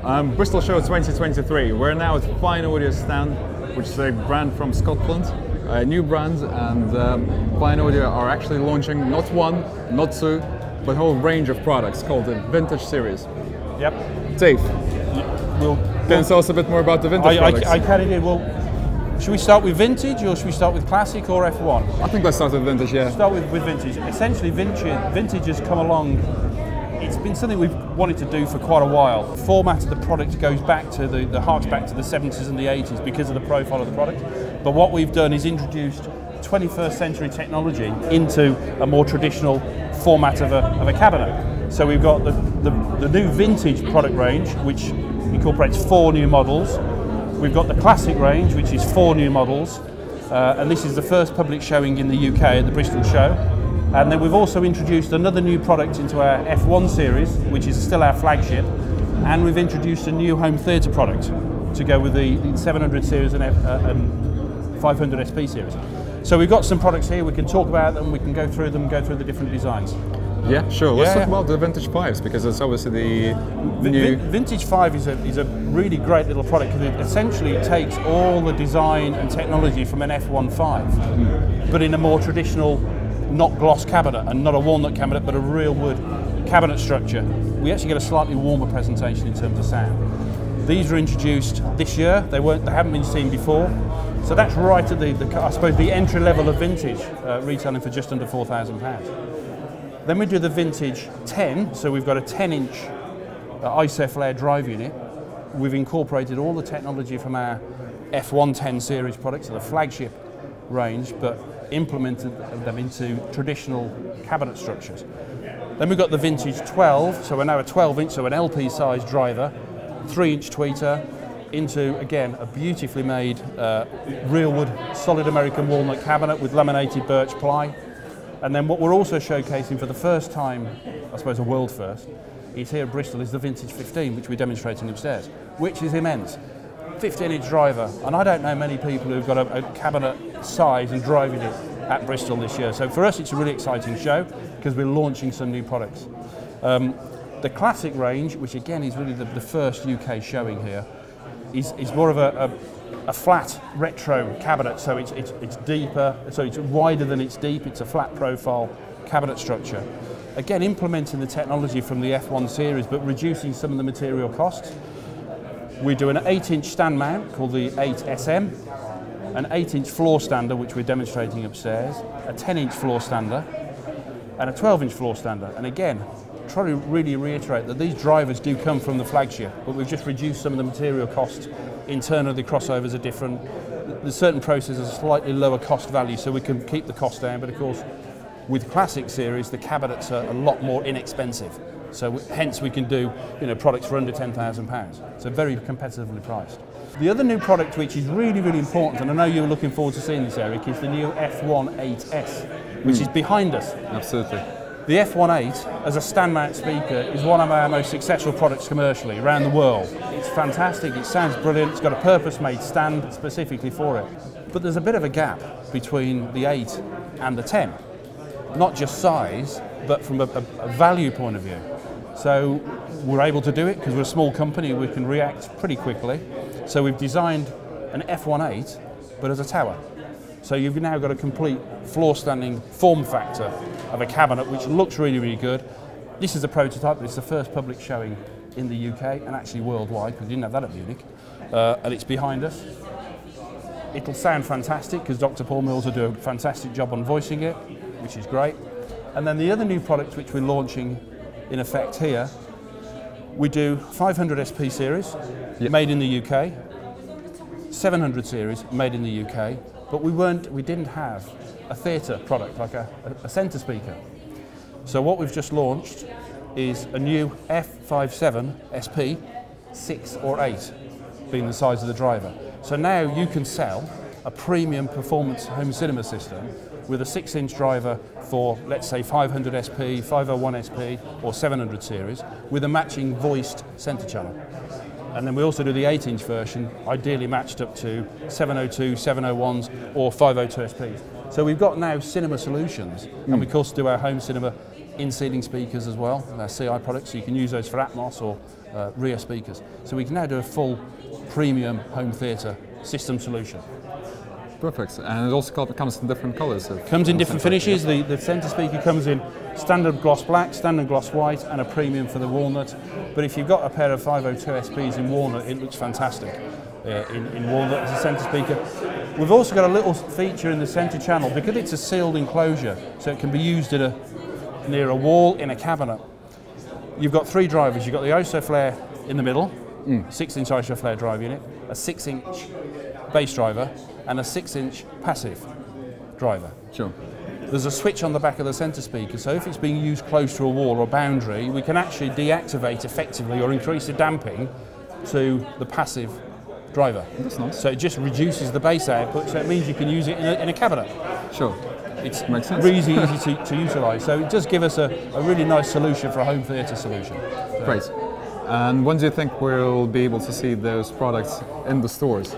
Bristol Show 2023. We're now at Fyne Audio stand, which is a brand from Scotland, a new brand, and Fyne Audio are actually launching not one, not two, but a whole range of products called the Vintage Series. Yep. Dave, can you tell us a bit more about the Vintage products? I can indeed. Well, should we start with Vintage or should we start with Classic or F1? I think let's start with Vintage, yeah. Start with Vintage. Essentially, Vintage has come along. It's been something we've wanted to do for quite a while. The format of the product goes back to the harks back to the 70s and the 80s because of the profile of the product. But what we've done is introduced 21st century technology into a more traditional format of a cabinet. So we've got the new Vintage product range, which incorporates 4 new models. We've got the Classic range, which is 4 new models. And this is the first public showing in the UK at the Bristol Show. And then we've also introduced another new product into our F1 series, which is still our flagship. And we've introduced a new home theatre product to go with the 700 series and 500 SP series. So we've got some products here, we can talk about them, we can go through them, go through the different designs. Yeah, sure. Let's talk about the Vintage 5s, because it's obviously the new... Vintage 5 is a really great little product, because essentially it takes all the design and technology from an F1 5, but in a more traditional, not gloss cabinet and not a walnut cabinet, but a real wood cabinet structure. We actually get a slightly warmer presentation in terms of sound. These were introduced this year. They haven't been seen before. So that's right at I suppose the entry level of Vintage, retailing for just under £4,000. Then we do the Vintage 10. So we've got a 10-inch ISO flare drive unit. We've incorporated all the technology from our F1 10 series products, so the flagship range, but implemented them into traditional cabinet structures. Then we've got the Vintage 12, so we're now a 12-inch, so an LP size driver, 3-inch tweeter, into, again, a beautifully made real wood solid American walnut cabinet with laminated birch ply. And then what we're also showcasing for the first time, I suppose a world first, is here at Bristol, is the Vintage 15, which we're demonstrating upstairs, which is immense. 15-inch driver, and I don't know many people who've got a cabinet size and driving it at Bristol this year. So for us, it's a really exciting show because we're launching some new products. The Classic range, which again is really the first UK showing here, is more of a flat retro cabinet. So it's deeper, so it's wider than it's deep. It's a flat profile cabinet structure. Again, implementing the technology from the F1 series, but reducing some of the material costs. We do an 8-inch stand mount called the 8SM, an 8-inch floor stander, which we're demonstrating upstairs, a 10-inch floor stander, and a 12-inch floor stander. And again, try to really reiterate that these drivers do come from the flagship, but we've just reduced some of the material costs. Internally, the crossovers are different. There's certain processes are slightly lower cost value, so we can keep the cost down, but of course, with Classic series, the cabinets are a lot more inexpensive. So hence we can do products for under £10,000. So very competitively priced. The other new product which is really, really important, and I know you're looking forward to seeing this, Eric, is the new F1 8S, which is behind us. Absolutely. The F1 8, as a stand mount speaker, is one of our most successful products commercially around the world. It's fantastic, it sounds brilliant, it's got a purpose-made stand specifically for it. But there's a bit of a gap between the 8 and the 10. Not just size, but from a value point of view. So we're able to do it because we're a small company, we can react pretty quickly. So we've designed an F1 8, but as a tower. So you've now got a complete floor standing form factor of a cabinet, which looks really, really good. This is a prototype, but it's the first public showing in the UK and actually worldwide, because we didn't have that at Munich. And it's behind us. It'll sound fantastic because Dr. Paul Mills will do a fantastic job on voicing it, which is great. And then the other new product which we're launching in effect here, we do 500 SP series, made in the UK, 700 series, made in the UK, but we didn't have a theatre product, like a centre speaker. So what we've just launched is a new F57 SP, 6 or 8, being the size of the driver. So now you can sell a premium performance home cinema system with a 6-inch driver for, let's say, 500 SP, 501 SP, or 700 series, with a matching voiced centre channel. And then we also do the 8-inch version, ideally matched up to 702, 701s, or 502 SPs. So we've got now cinema solutions, and we of course do our home cinema in-ceiling speakers as well, CI products, so you can use those for Atmos or rear speakers. So we can now do a full premium home theatre system solution. Perfect, and it also comes in different colours. Comes in different finishes. The centre speaker comes in standard gloss black, standard gloss white, and a premium for the walnut. But if you've got a pair of 502 SPs in walnut, it looks fantastic in walnut as a centre speaker. We've also got a little feature in the centre channel, because it's a sealed enclosure, so it can be used near a wall in a cabinet. You've got 3 drivers. You've got the ISOFLARE in the middle, 6-inch ISOFLARE drive unit, a 6-inch bass driver, and a 6-inch passive driver. Sure. There's a switch on the back of the centre speaker, so if it's being used close to a wall or boundary, we can actually deactivate effectively or increase the damping to the passive driver. That's nice. So it just reduces the bass output, so it means you can use it in a cabinet. Sure. It's Makes sense. really easy to utilise, so it does give us a really nice solution for a home theatre solution. So Great. And when do you think we'll be able to see those products in the stores?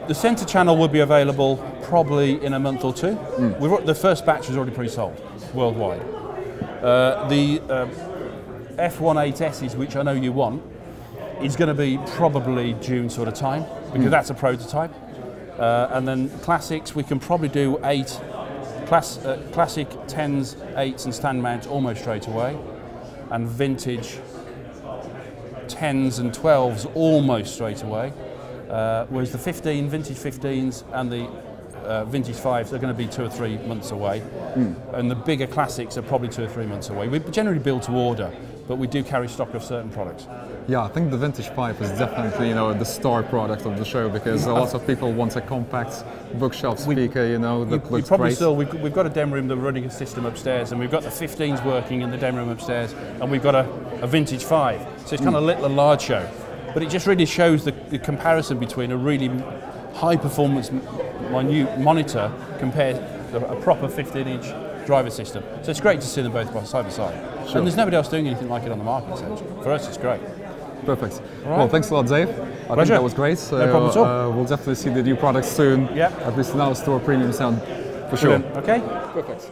The centre channel will be available probably in a month or 2. The first batch is already pre-sold worldwide. The F18S's, which I know you want, is going to be probably June sort of time, because that's a prototype. And then classics, we can probably do 8 classic 10s, 8s and stand mounts almost straight away, and vintage 10s and 12s almost straight away. Whereas the vintage 15s and the vintage 5s are going to be 2 or 3 months away, and the bigger classics are probably 2 or 3 months away. We generally build to order, but we do carry stock of certain products. Yeah, I think the vintage 5 is definitely, the star product of the show, because a lot of people want a compact bookshelf speaker, that looks great. We've got a demo room, the running system upstairs, and we've got the 15s working in the demo room upstairs, and we've got a vintage 5. So it's kind of a little and large show. But it just really shows the comparison between a really high performance minute monitor compared to a proper 15-inch driver system. So it's great to see them both side by side. Sure. And there's nobody else doing anything like it on the market, essentially. For us, it's great. Perfect. Right. Well, thanks a lot, Dave. I think that was great. So, no problem at all. We'll definitely see the new products soon. Yep. At least in our store, premium sound, for sure. Brilliant. Okay. Perfect.